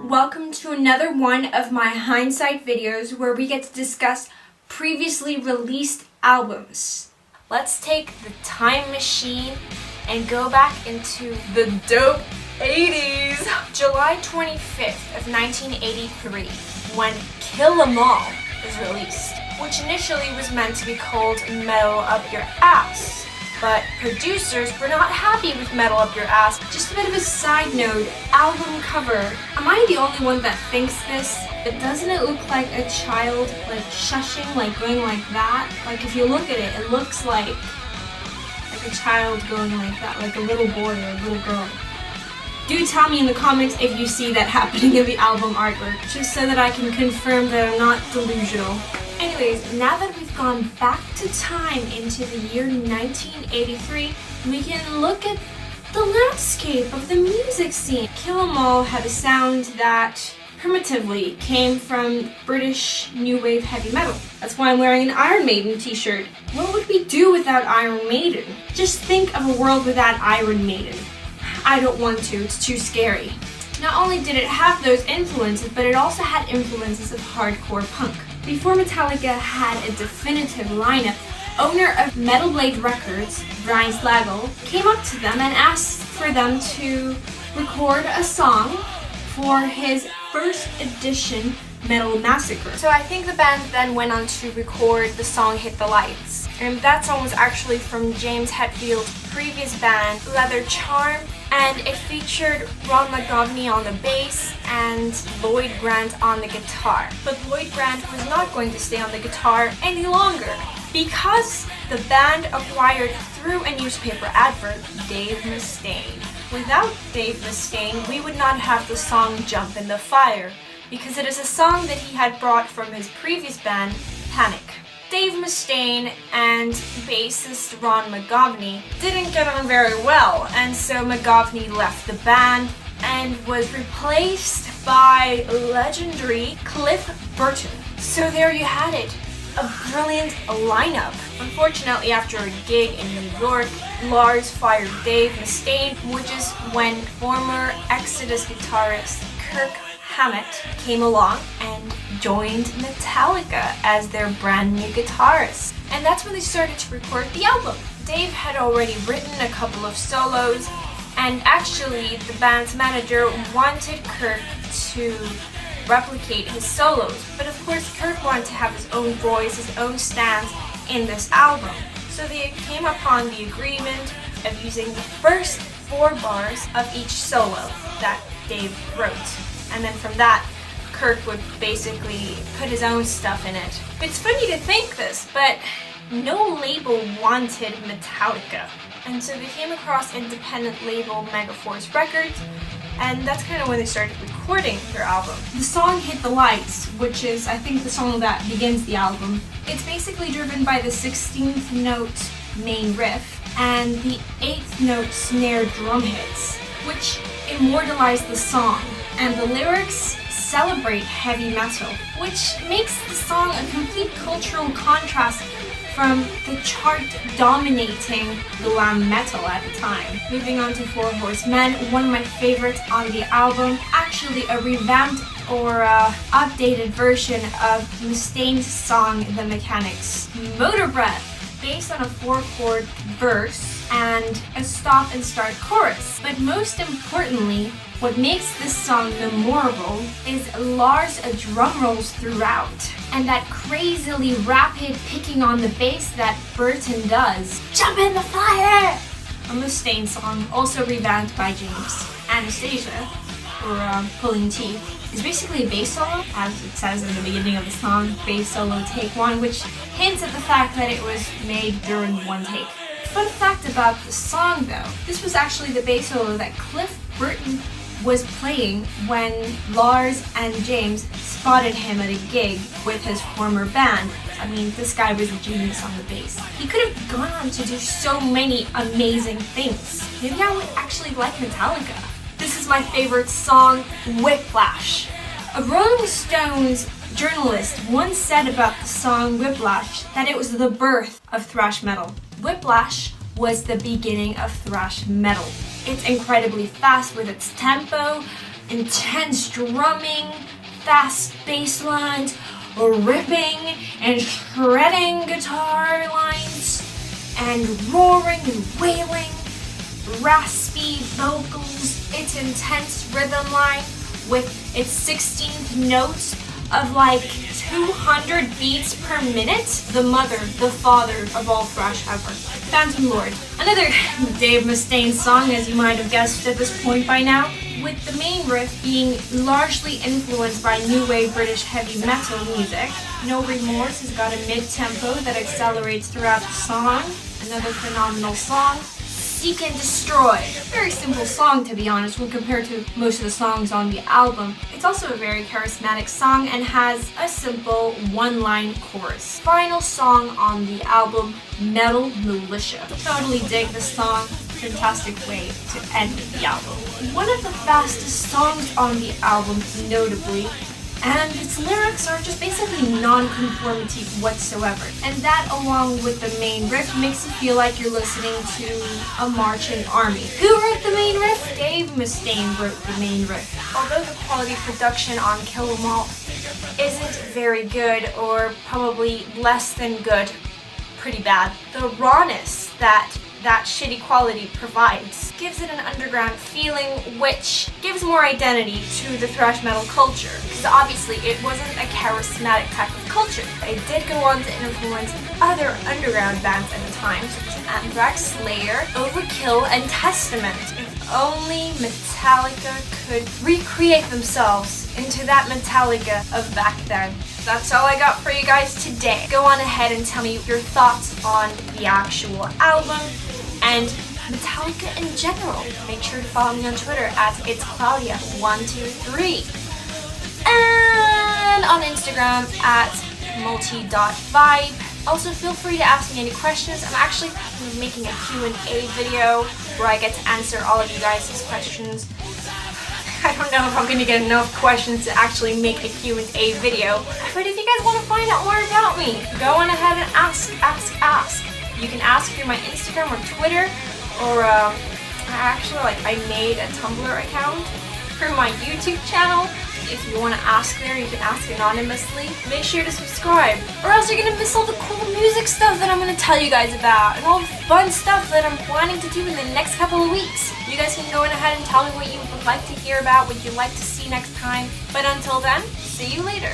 Welcome to another one of my Hindsight videos where we get to discuss previously released albums. Let's take the time machine and go back into the dope 80s. July 25th of 1983 when Kill 'Em All was released, which initially was meant to be called Metal Up Your Ass. But producers were not happy with Metal Up Your Ass. Just a bit of a side note, album cover. Am I the only one that thinks this? But doesn't it look like a child like shushing, like going like that? Like if you look at it, it looks like a child going like that, like a little boy or a little girl. Do tell me in the comments if you see that happening in the album artwork, just so that I can confirm that I'm not delusional. Anyways, now that we've gone back to time into the year 1983, we can look at the landscape of the music scene. Kill 'Em All had a sound that primitively came from British new wave heavy metal. That's why I'm wearing an Iron Maiden t-shirt. What would we do without Iron Maiden? Just think of a world without Iron Maiden. I don't want to, it's too scary. Not only did it have those influences, but it also had influences of hardcore punk. Before Metallica had a definitive lineup, owner of Metal Blade Records, Brian Slagel, came up to them and asked for them to record a song for his first edition Metal Massacre. So I think the band then went on to record the song Hit the Lights. And that song was actually from James Hetfield's previous band, Leather Charm, and it featured Ron McGovney on the bass and Lloyd Grant on the guitar. But Lloyd Grant was not going to stay on the guitar any longer because the band acquired through a newspaper advert Dave Mustaine. Without Dave Mustaine, we would not have the song Jump in the Fire, because it is a song that he had brought from his previous band, Panic. Dave Mustaine and bassist Ron McGovney didn't get on very well, and so McGovney left the band and was replaced by legendary Cliff Burton. So there you had it, a brilliant lineup. Unfortunately, after a gig in New York, Lars fired Dave Mustaine, which is when former Exodus guitarist Kirk Hammett came along and joined Metallica as their brand new guitarist. And that's when they started to record the album. Dave had already written a couple of solos, and actually the band's manager wanted Kirk to replicate his solos. But of course Kirk wanted to have his own voice, his own stance in this album. So they came upon the agreement of using the first 4 bars of each solo that Dave wrote. And then from that, Kirk would basically put his own stuff in it. It's funny to think this, but no label wanted Metallica. And so they came across independent label Megaforce Records, and that's kind of when they started recording their album. The song Hit the Lights, which is I think the song that begins the album, it's basically driven by the 16th note main riff and the 8th note snare drum hits, which immortalize the song. And the lyrics celebrate heavy metal, which makes the song a complete cultural contrast from the chart-dominating glam metal at the time. Moving on to Four Horsemen, one of my favorites on the album, actually a revamped or updated version of Mustaine's song The Mechanics' Motor Breath, based on a 4-chord verse and a stop and start chorus. But most importantly, what makes this song memorable is Lars' drum rolls throughout, and that crazily rapid picking on the bass that Burton does. Jump in the fire! A Mustaine song, also revamped by James. Anastasia, or Pulling Teeth, is basically a bass solo, as it says in the beginning of the song, bass solo take 1, which hints at the fact that it was made during one take. Fun fact about the song though, this was actually the bass solo that Cliff Burton was playing when Lars and James spotted him at a gig with his former band. I mean, this guy was a genius on the bass. He could have gone on to do so many amazing things. Maybe I would actually like Metallica. This is my favorite song, Whiplash. A Rolling Stones journalist once said about the song Whiplash that it was the birth of thrash metal. Whiplash was the beginning of thrash metal. It's incredibly fast with its tempo, intense drumming, fast bass lines, ripping and shredding guitar lines, and roaring and wailing, raspy vocals, its intense rhythm line with its 16th notes of like 200 beats per minute. The mother, the father of all thrash ever. Phantom Lord. Another Dave Mustaine song, as you might have guessed at this point by now, with the main riff being largely influenced by new wave British heavy metal music. No Remorse has got a mid-tempo that accelerates throughout the song. Another phenomenal song. Seek and Destroy. Very simple song, to be honest, when compared to most of the songs on the album. It's also a very charismatic song and has a simple one-line chorus. Final song on the album, Metal Militia. Totally dig this song. Fantastic way to end the album. One of the fastest songs on the album, notably, and its lyrics are just basically non-conformity whatsoever. And that, along with the main riff, makes you feel like you're listening to a marching army. Who wrote the main riff? Dave Mustaine wrote the main riff. Although the quality production on Kill 'Em All isn't very good, or probably less than good, pretty bad, the rawness that shitty quality provides gives it an underground feeling, which gives more identity to the thrash metal culture, because obviously it wasn't a charismatic type of culture. It did go on to influence other underground bands at the time, such as Anthrax, Slayer, Overkill, and Testament. If only Metallica could recreate themselves into that Metallica of back then. That's all I got for you guys today. Go on ahead and tell me your thoughts on the actual album and Metallica in general. Make sure to follow me on Twitter at itsClaudia123 and on Instagram at multi.vibe. Also, feel free to ask me any questions. I'm actually making a Q&A video where I get to answer all of you guys' questions. I don't know if I'm going to get enough questions to actually make a Q&A video, but if you guys want to find out more about me, go on ahead and ask. You can ask through my Instagram or Twitter, or I made a Tumblr account for my YouTube channel. If you want to ask there, you can ask anonymously. Make sure to subscribe, or else you're going to miss all the cool music stuff that I'm going to tell you guys about, and all the fun stuff that I'm planning to do in the next couple of weeks. You guys can go on ahead and tell me what you would like to hear about, what you'd like to see next time. But until then, see you later.